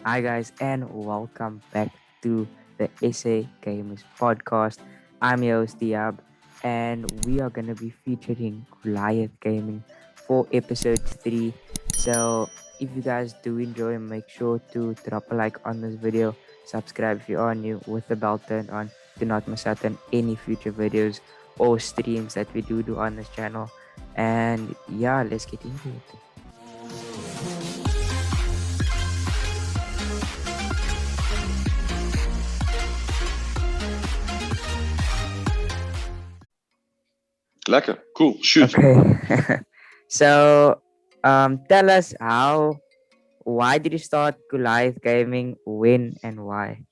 Hi guys, and welcome back to the SAgamers podcast. I'm your host Diab, and we are gonna be featuring Goliath Gaming for episode 3. So if you guys do enjoy, make sure to drop a like on this video, subscribe if you are new with the bell turned on. Do not miss out on any future videos or streams that we do on this channel. And yeah, let's get into it. Lekker. Cool. Shoot. Okay. So, tell us why did you start Goliath Gaming, when and why?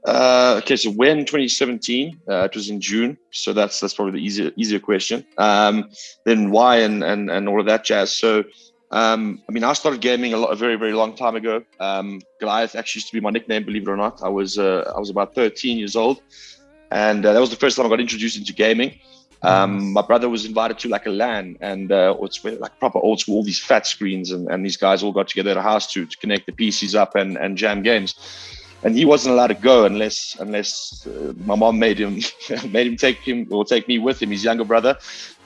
Okay, so when 2017, it was in June, so that's probably the easier question. Then why and all of that jazz. So, I started gaming a very very long time ago. Goliath actually used to be my nickname, believe it or not. I was about 13 years old, and that was the first time I got introduced into gaming. My brother was invited to like a LAN, and it's like proper old school, all these fat screens, and these guys all got together at a house to connect the PCs up and jam games. And he wasn't allowed to go unless my mom made him take me with him, his younger brother,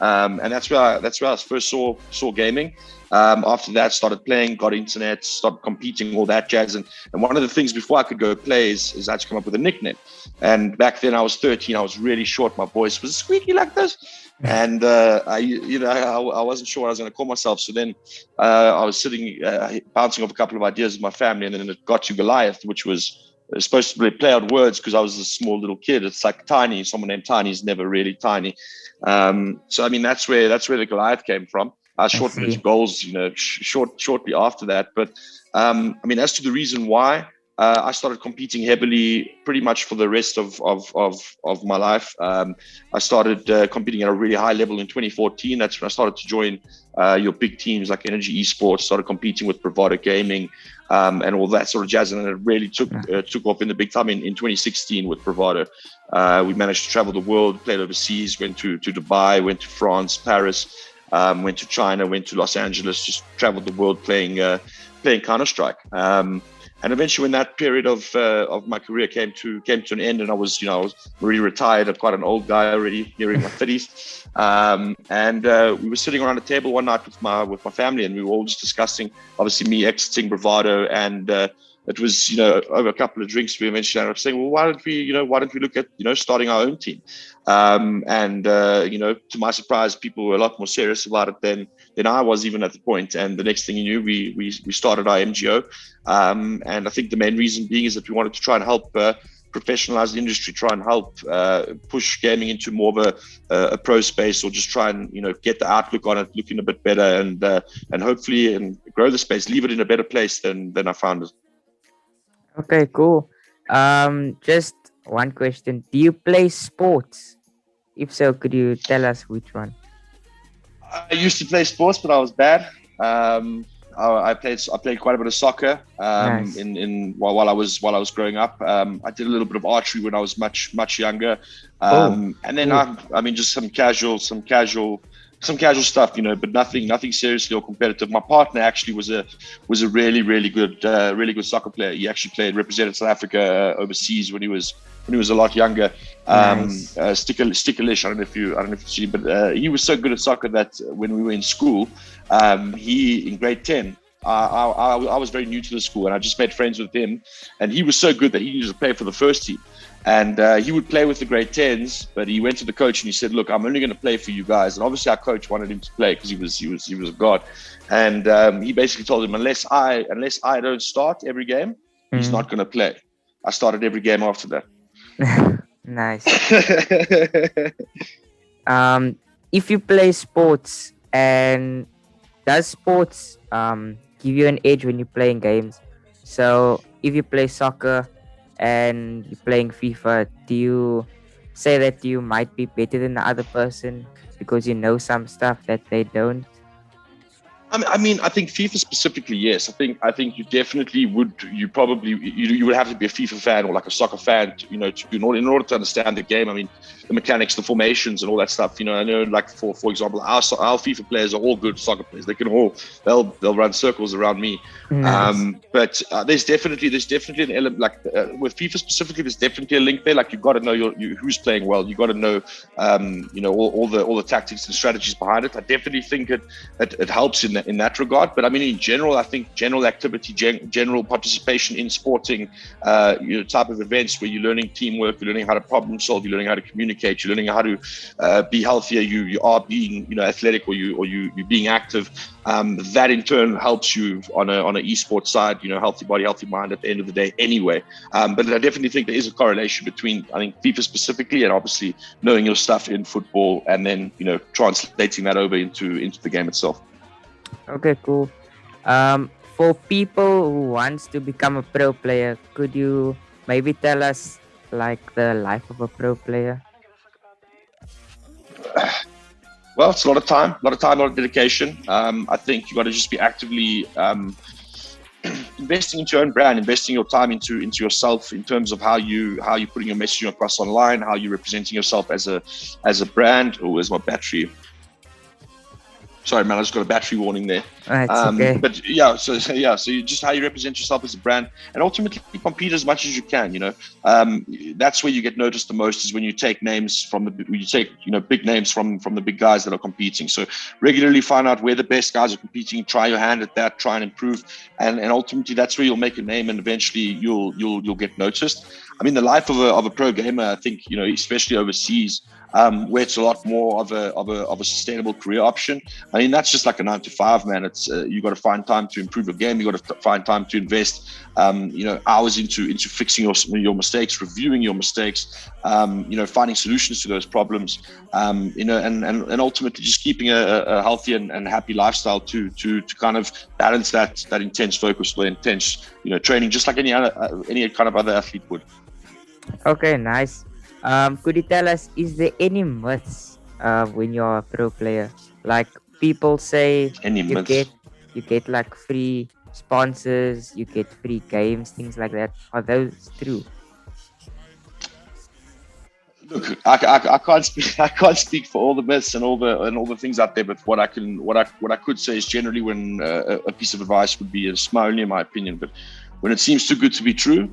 and that's where I first saw gaming. After that, started playing, got internet, started competing, all that jazz. And one of the things before I could go play is I had to come up with a nickname. And back then I was 13, I was really short. My voice was squeaky like this. And I wasn't sure what I was going to call myself. So then I was sitting, bouncing off a couple of ideas with my family. And then it got to Goliath, which was supposed to play out words because I was a small little kid. It's like tiny. Someone named Tiny is never really tiny. So that's where the Goliath came from. I shortened it to goals, shortly after that. But as to the reason why, I started competing heavily pretty much for the rest of my life. I started competing at a really high level in 2014. That's when I started to join your big teams like Energy Esports, started competing with Bravado Gaming, and all that sort of jazz. And it really took off in the big time in 2016 with Bravado. We managed to travel the world, played overseas, went to Dubai, went to France, Paris, went to China, went to Los Angeles, just traveled the world playing Counter-Strike. And eventually, when that period of my career came to an end, and I was already retired, I'm quite an old guy already, nearing my 30s. We were sitting around a table one night with my family, and we were all just discussing, obviously, me exiting Bravado, and it was over a couple of drinks. We eventually ended up saying, well, why don't we look at starting our own team? To my surprise, people were a lot more serious about it than I was even at the point. And the next thing you knew, we started our MGO. And I think the main reason being is that we wanted to try and help professionalize the industry, try and help push gaming into more of a pro space, or just try and get the outlook on it looking a bit better, and hopefully and grow the space, leave it in a better place than I found it. Okay, cool. Just one question: do you play sports? If so, could you tell us which one? I used to play sports, but I was bad. I played quite a bit of soccer Nice. while I was growing up. I did a little bit of archery when I was much younger, and then cool. just some casual stuff, but nothing seriously or competitive. My partner actually was a really good soccer player. He actually represented South Africa overseas when he was a lot younger. Nice. Stickerlish. I don't know if you've seen, but he was so good at soccer that when we were in school, he in grade 10. I was very new to the school, and I just made friends with him, and he was so good that he needed to play for the first team. And he would play with the grade 10s, but he went to the coach and he said, "Look, I'm only going to play for you guys." And obviously, our coach wanted him to play because he was a god. And he basically told him, unless I don't start every game, he's not going to play. I started every game after that. Nice. If you play sports, and does sports give you an edge when you're playing games? So if you play soccer and you're playing FIFA, do you say that you might be better than the other person because you know some stuff that they don't? I think FIFA specifically, yes. I think you definitely would. You would have to be a FIFA fan or like a soccer fan, in order to understand the game. I mean, the mechanics, the formations, and all that stuff. I know, like for example, our FIFA players are all good soccer players. They'll run circles around me. Nice. But there's definitely an element with FIFA specifically. There's definitely a link there. Like you've got to know who's playing well. You got to know, all the tactics and strategies behind it. I definitely think it helps in that regard. But I mean, in general, I think general activity, general participation in sporting, type of events where you're learning teamwork, you're learning how to problem solve, you're learning how to communicate, you're learning how to be healthier. You are being, athletic, or you're being active. That in turn helps you on an esports side. Healthy body, healthy mind at the end of the day. Anyway, but I definitely think there is a correlation between, I think, FIFA specifically, and obviously knowing your stuff in football, and then translating that over into the game itself. Okay, cool. For people who wants to become a pro player, could you maybe tell us like the life of a pro player? Well, it's a lot of time, a lot of dedication. I think you got to just be actively investing into your own brand, investing your time into yourself in terms of how you're putting your messaging across online, how you're representing yourself as a brand. Oh, where's my battery? Sorry, man, I just got a battery warning there. It's okay. But yeah, so you just how you represent yourself as a brand, and ultimately compete as much as you can. That's where you get noticed the most, is when you take names from big names from the big guys that are competing. So regularly find out where the best guys are competing, try your hand at that, try and improve, and ultimately that's where you'll make a name, and eventually you'll get noticed. I mean, the life of a pro gamer, I think, especially overseas, where it's a lot more of a sustainable career option. I mean, that's just like a 9 to 5, man. It's you got to find time to improve your game. You got to find time to invest, hours into fixing your mistakes, reviewing your mistakes, finding solutions to those problems, and ultimately just keeping a healthy and happy lifestyle to kind of balance that intense focus, or intense, training, just like any kind of other athlete would. Okay, nice. Could you tell us, is there any myths when you're a pro player? Like people say you get like free sponsors, you get free games, things like that. Are those true? Look, I can't speak. I can't speak for all the myths and all the things out there. But what I could say is, generally, when a piece of advice would be, it's only in my opinion, but when it seems too good to be true,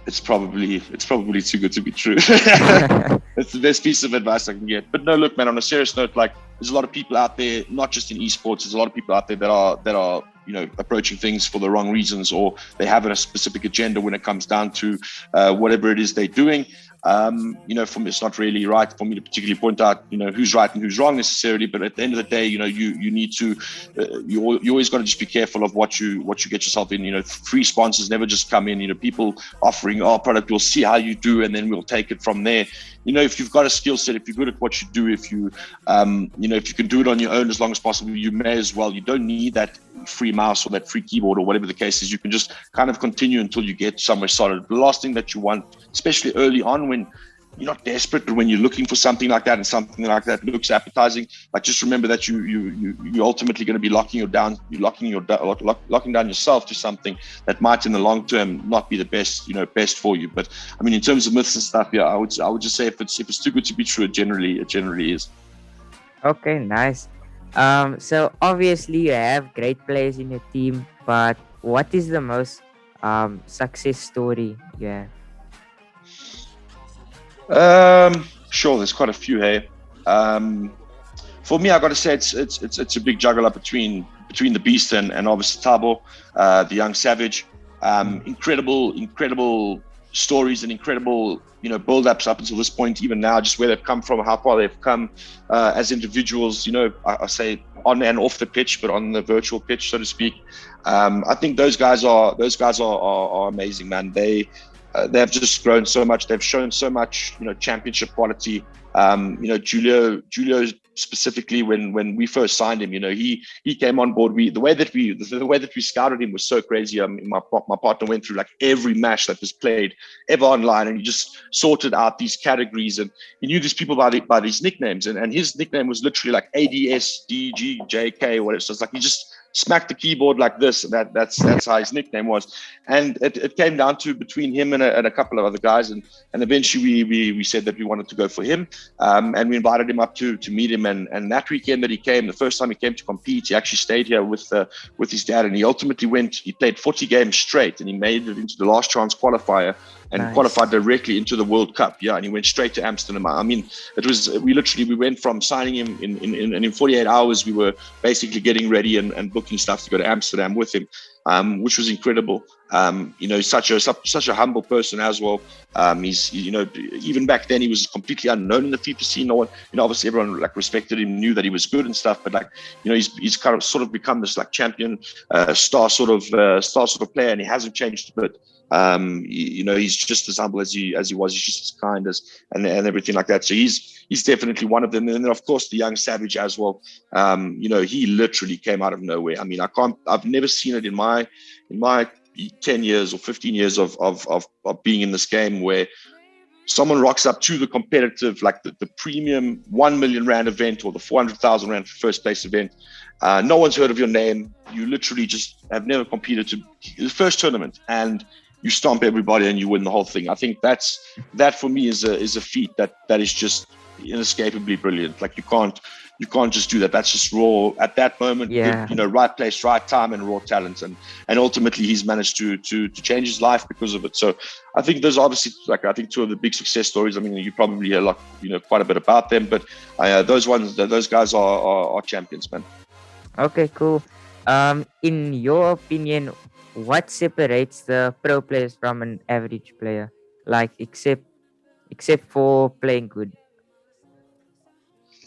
it's probably too good to be true. It's the best piece of advice I can get. But no, look, man, on a serious note, like, there's a lot of people out there, not just in esports, there's a lot of people out there that are approaching things for the wrong reasons, or they have a specific agenda when it comes down to whatever it is they're doing. For me, it's not really right for me to particularly point out, who's right and who's wrong necessarily. But at the end of the day, you need to, you always got to just be careful of what you get yourself in. Free sponsors never just come in. People offering our product, we'll see how you do, and then we'll take it from there. If you've got a skill set, if you're good at what you do, if you can do it on your own as long as possible, you may as well. You don't need that free mouse or that free keyboard or whatever the case is. You can just kind of continue until you get somewhere solid. The last thing that you want, especially early on when you're not desperate, but when you're looking for something like that and something like that looks appetizing, like, just remember that you're ultimately going to be locking down yourself to something that might in the long term not be the best for you. But I mean, in terms of myths and stuff, yeah, I would just say if it's too good to be true, it generally is. Okay, nice. So obviously you have great players in your team, but what is the most success story you have? Sure, there's quite a few here. For me, I got to say it's a big juggle up between the Beast and obviously Tabo, the young savage. Incredible stories and incredible build-ups up until this point, even now, just where they've come from, how far they've come as individuals. I say on and off the pitch, but on the virtual pitch, so to speak. I think those guys are amazing, man. They have just grown so much. They've shown so much, championship quality. Julio's specifically when we first signed him. He came on board. The way that we scouted him was so crazy. My partner went through like every match that was played ever online, and he just sorted out these categories, and he knew these people by these nicknames, and his nickname was literally like ADSDGJK or whatever. So it's like he just smacked the keyboard like this, and that's how his nickname was. And it came down to between him and a couple of other guys, and eventually we said that we wanted to go for him, and we invited him up to meet him. And that weekend that he came, the first time he came to compete, he actually stayed here with his dad, and he ultimately he played 40 games straight, and he made it into the last chance qualifier and qualified directly into the World Cup. Yeah, and he went straight to Amsterdam. I mean, we went from signing him in 48 hours. We were basically getting ready and booking stuff to go to Amsterdam with him, which was incredible. Such a humble person as well. He's even back then he was completely unknown in the FIFA scene. No one, obviously everyone like respected him, knew that he was good and stuff. But like, he's kind of sort of become this like champion, star sort of player, and he hasn't changed a bit. He's just as humble as he was. He's just as kind and everything like that. So he's definitely one of them. And then of course the young Savage as well. He literally came out of nowhere. I mean, I've never seen it in my 10 years or 15 years of being in this game where someone rocks up to the competitive, like the premium 1 million rand event or the 400,000 rand first place event. No one's heard of your name. You literally just have never competed to the first tournament, and you stomp everybody and you win the whole thing. I think that for me is a feat that is just inescapably brilliant. Like you can't just do that. That's just raw at that moment. Yeah. Right place, right time, and raw talent. And ultimately he's managed to change his life because of it. So I think there's obviously two of the big success stories. I mean, you probably hear quite a bit about them, but those guys are champions, man. Okay, cool. In your opinion, what separates the pro players from an average player? Like except for playing good.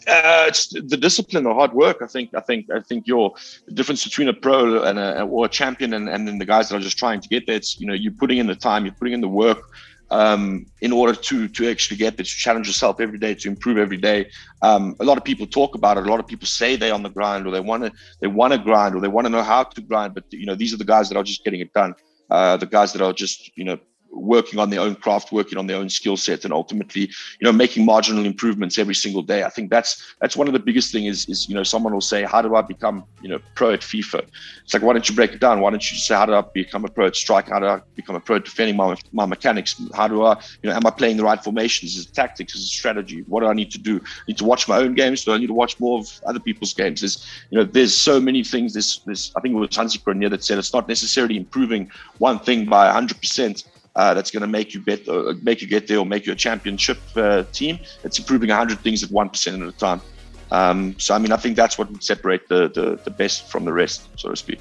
It's the discipline or hard work. I think the difference between a pro and a champion and then the guys that are just trying to get there. It's you're putting in the time, you're putting in the work in order to actually get there, to challenge yourself every day, to improve every day. A lot of people talk about it. A lot of people say they're on the grind, or they want to grind, or they want to know how to grind. But these are the guys that are just getting it done. The guys that are just working on their own craft, working on their own skill set, and ultimately, making marginal improvements every single day. I think that's one of the biggest things is someone will say, how do I become, pro at FIFA? It's like, why don't you break it down? Why don't you just say, how do I become a pro at strike? How do I become a pro at defending my mechanics? How do I, am I playing the right formations? Is it tactics? Is it strategy? What do I need to do? I need to watch my own games? Do I need to watch more of other people's games? There's so many things. This I think it was Hansi Cronje that said it's not necessarily improving one thing by 100%. That's going to make you get there or make you a championship team. It's improving 100 things at 1% at a time. So I mean, I think that's what would separate the best from the rest, so to speak.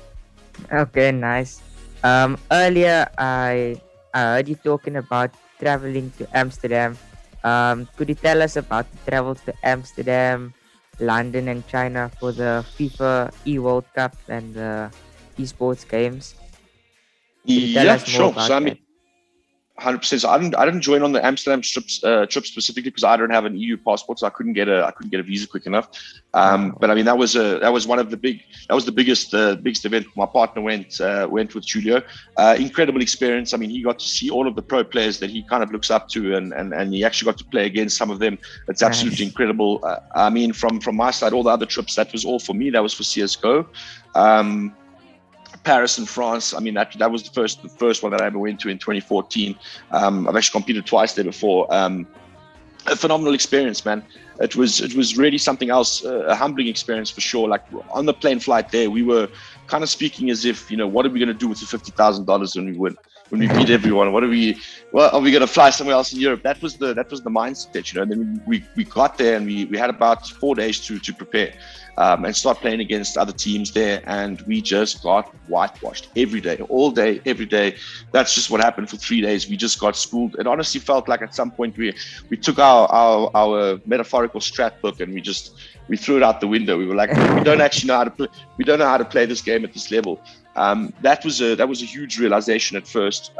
Okay, nice. Earlier I heard you talking about traveling to Amsterdam. Could you tell us about the travels to Amsterdam, London, and China for the FIFA World Cup and the esports games? Could you tell us more sure. about So I that? mean, 100%. So I didn't join on the Amsterdam trip specifically because I don't have an EU passport, so I couldn't get a visa quick enough. But I mean, that was the biggest event. My partner went with Julien. Incredible experience. I mean, he got to see all of the pro players that he kind of looks up to, and he actually got to play against some of them. It's absolutely Nice. incredible. I mean, from my side, all the other trips, that was all for me. That was for CS:GO. Paris and France. I mean, that was the first one that I ever went to in 2014. I've actually competed twice there before. A phenomenal experience, man. It was really something else, a humbling experience for sure. Like on the plane flight there, we were kind of speaking as if, what are we going to do with the $50,000 when we win? When we beat everyone, are we going to fly somewhere else in Europe? That was the mindset, And then we got there and we had about 4 days to prepare and start playing against other teams there, and we just got whitewashed every day, all day, every day. That's just what happened for 3 days. We just got schooled. It honestly felt like at some point we took our metaphorical strat book and we threw it out the window. We were like, we don't actually know how to play. We don't know how to play this game at this level. That was a huge realization at first.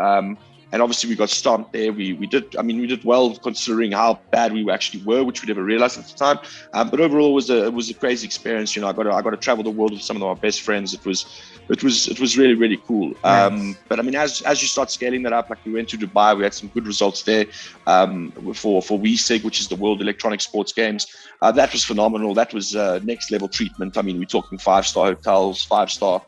and obviously we got stomped there. We did well considering how bad we actually were, which we never realized at the time. But overall, it was a crazy experience. I got to travel the world with some of my best friends. It was really, really cool. Nice. But I mean, as you start scaling that up, like we went to Dubai, we had some good results there for WeSig, which is the World Electronic Sports Games. That was phenomenal. That was next level treatment. I mean, we're talking 5-star hotels, 5-star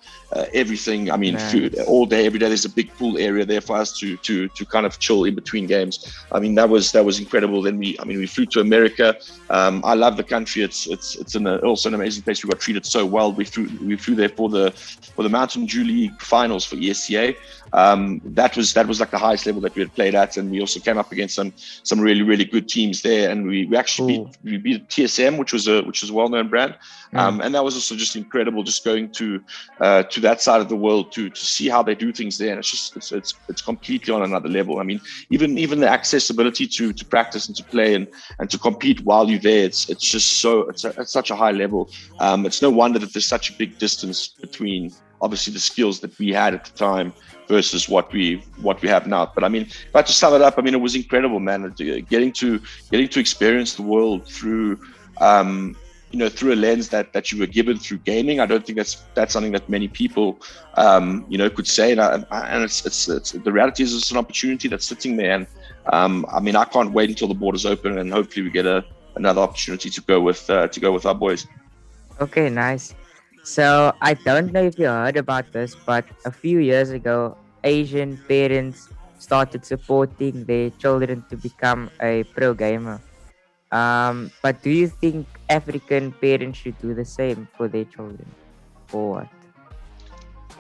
everything. I mean, Nice. food all day, every day. There's a big pool area there for us to kind of chill in between games. I mean, that was incredible. Then we flew to America. I love the country. It's also an amazing place. We got treated so well. We flew there for the Mountain Dew League finals for ESCA. That was like the highest level that we had played at, and we also came up against some really, really good teams there, and we actually beat TSM, which was a well-known brand. And that was also just incredible, just going to that side of the world to see how they do things there. And it's completely on another level. I mean, even the accessibility to practice and to play and to compete while you're there, it's just it's such a high level. It's no wonder that there's such a big distance between obviously the skills that we had at the time versus what we have now. But I mean, if I had to sum it up, I mean, it was incredible, man. Getting to experience the world through through a lens that you were given through gaming. I don't think that's something that many people could say. And it's the reality is it's an opportunity that's sitting there. And I mean, I can't wait until the borders open, and hopefully we get another opportunity to go with our boys. Okay, nice. So I don't know if you heard about this, but a few years ago, Asian parents started supporting their children to become a pro gamer. But do you think African parents should do the same for their children, or what?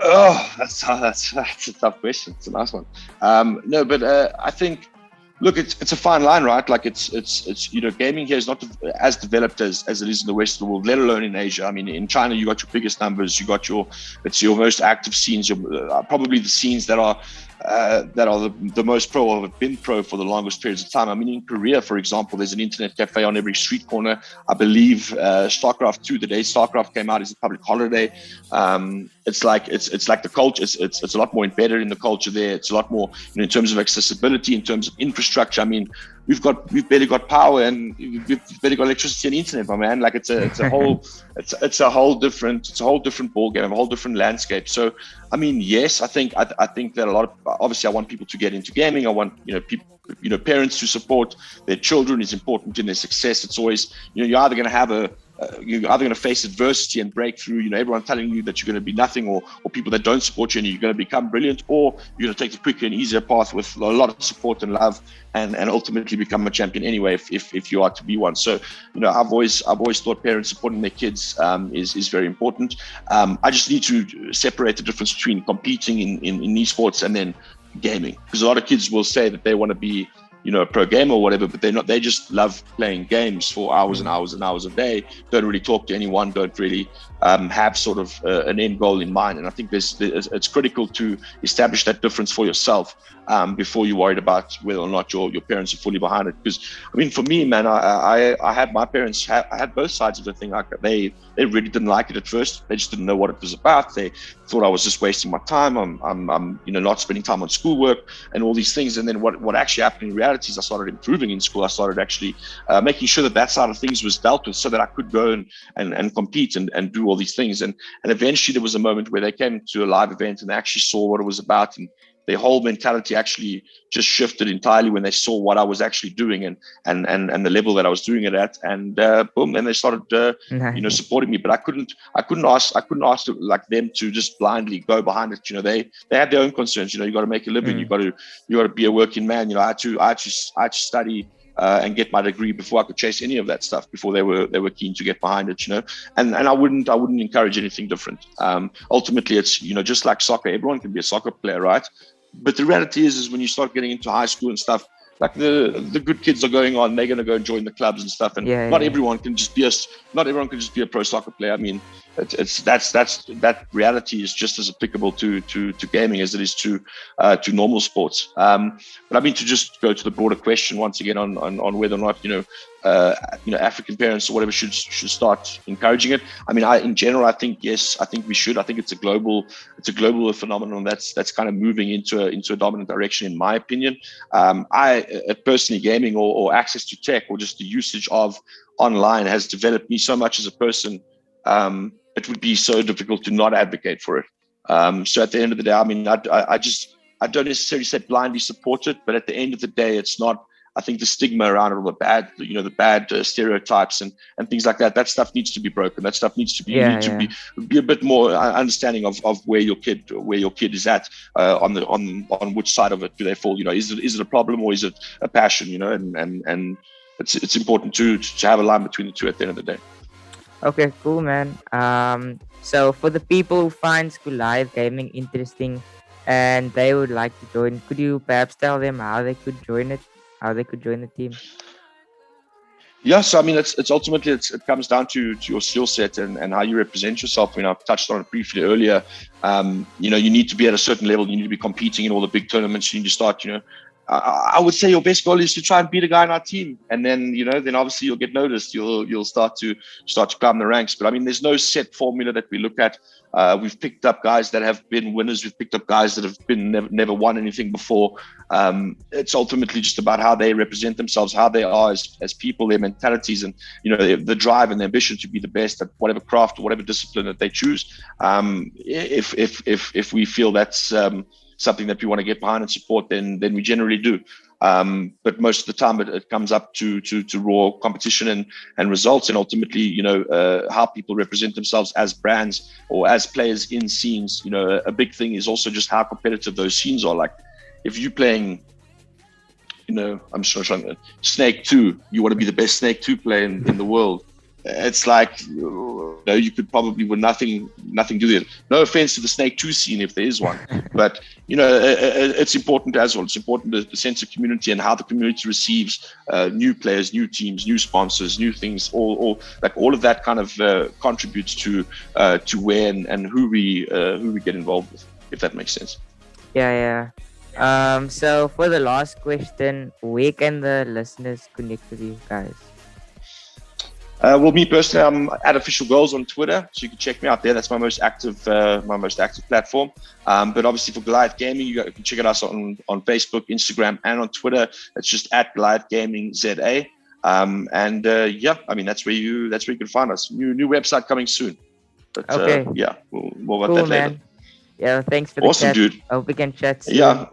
Oh, that's a tough question. It's a nice one. No, but I think, look, it's a fine line, right? Like it's gaming here is not as developed as it is in the rest of the world, let alone in Asia. I mean, in China, you got your biggest numbers, it's your most active scenes, probably the scenes that are the most pro or have been pro for the longest periods of time. I mean, in Korea, for example, there's an internet cafe on every street corner. I believe StarCraft 2, the day StarCraft came out, is a public holiday. It's like the culture. It's a lot more embedded in the culture there. It's a lot more in terms of accessibility, in terms of infrastructure. I mean, we've barely got power, and we've barely got electricity and internet, my man. Like it's a whole different ball game, a whole different landscape. So I mean, yes, I think that a lot of, obviously I want people to get into gaming. I want people, parents to support their children is important in their success. It's always you're either going to have you're either going to face adversity and break through, everyone telling you that you're going to be nothing, or people that don't support you and you're going to become brilliant, or you're going to take the quicker and easier path with a lot of support and love and ultimately become a champion anyway if you are to be one. So, I've always thought parents supporting their kids is very important. I just need to separate the difference between competing in esports and then gaming, because a lot of kids will say that they want to be a pro gamer or whatever, but they just love playing games for hours and hours and hours a day, don't really talk to anyone, don't really have sort of an end goal in mind. And I think it's critical to establish that difference for yourself before you're worried about whether or not your parents are fully behind it. Because I mean, for me, man, I had my parents, I had both sides of the thing. Like they really didn't like it at first. They just didn't know what it was about. They thought I was just wasting my time. I'm not spending time on schoolwork and all these things. And then what actually happened in reality is I started improving in school. I started actually making sure that side of things was dealt with, so that I could go and compete and do all these things. And eventually there was a moment where they came to a live event and they actually saw what it was about, and their whole mentality actually just shifted entirely when they saw what I was actually doing and the level that I was doing it at, and boom, and they started Nice. supporting me. But I couldn't ask like them to just blindly go behind it. They had their own concerns. You got to make a living. You got to be a working man. I had to study and get my degree before I could chase any of that stuff, before they were keen to get behind it, and I wouldn't encourage anything different. Ultimately, it's just like soccer, everyone can be a soccer player, right? But the reality is when you start getting into high school and stuff, like the good kids are going on, they're going to go and join the clubs and stuff, and not everyone can just be a pro soccer player. I mean, that reality is just as applicable to gaming as it is to normal sports. But I mean, to just go to the broader question once again on whether or not African parents or whatever should start encouraging it. I mean, in general, I think yes. I think we should. I think it's a global phenomenon that's kind of moving into a dominant direction, in my opinion. I personally, gaming or access to tech or just the usage of online has developed me so much as a person. It would be so difficult to not advocate for it. So at the end of the day, I mean, I don't necessarily say blindly support it, but at the end of the day, it's not. I think the stigma around it, or the bad stereotypes and things like that stuff needs to be broken. That stuff needs to be, be a bit more understanding of where your kid is at, on which side of it do they fall. Is it a problem or is it a passion? And it's important to have a line between the two at the end of the day. Okay, cool, man. So for the people who find Goliath Gaming interesting and they would like to join, could you perhaps tell them how they could join it? How they could join the team? Yeah, so I mean, it's ultimately it comes down to your skill set and how you represent yourself. I mean, I've touched on it briefly earlier. You need to be at a certain level. You need to be competing in all the big tournaments. You need to start, I would say your best goal is to try and beat a guy in our team, and then then obviously you'll get noticed. You'll start to climb the ranks. But I mean, there's no set formula that we look at. We've picked up guys that have been winners. We've picked up guys that have been never won anything before. It's ultimately just about how they represent themselves, how they are as people, their mentalities, and the drive and the ambition to be the best at whatever craft or whatever discipline that they choose. If we feel that's something that we want to get behind and support, then we generally do. But most of the time it comes up to raw competition and results, and ultimately, how people represent themselves as brands or as players in scenes. A big thing is also just how competitive those scenes are. Like if you're playing, I'm sure Snake 2, you want to be the best Snake 2 player in the world. It's like, you could probably with nothing do there. No offense to the Snake 2 scene if there is one, but it's important as well. It's important the sense of community and how the community receives new players, new teams, new sponsors, new things. All of that kind of contributes to where and who we get involved with, if that makes sense. Yeah. So for the last question, where can the listeners connect with you guys? Well, me personally, I'm at Official Goals on Twitter, so you can check me out there. That's my most active platform. But obviously for Goliath Gaming, you can check it out on Facebook, Instagram, and on Twitter. It's just at Goliath Gaming ZA. I mean that's where you can find us. New website coming soon. But okay. More about that later. Man. Yeah, thanks for the awesome, chat. dude. I hope we can chat soon. Yeah.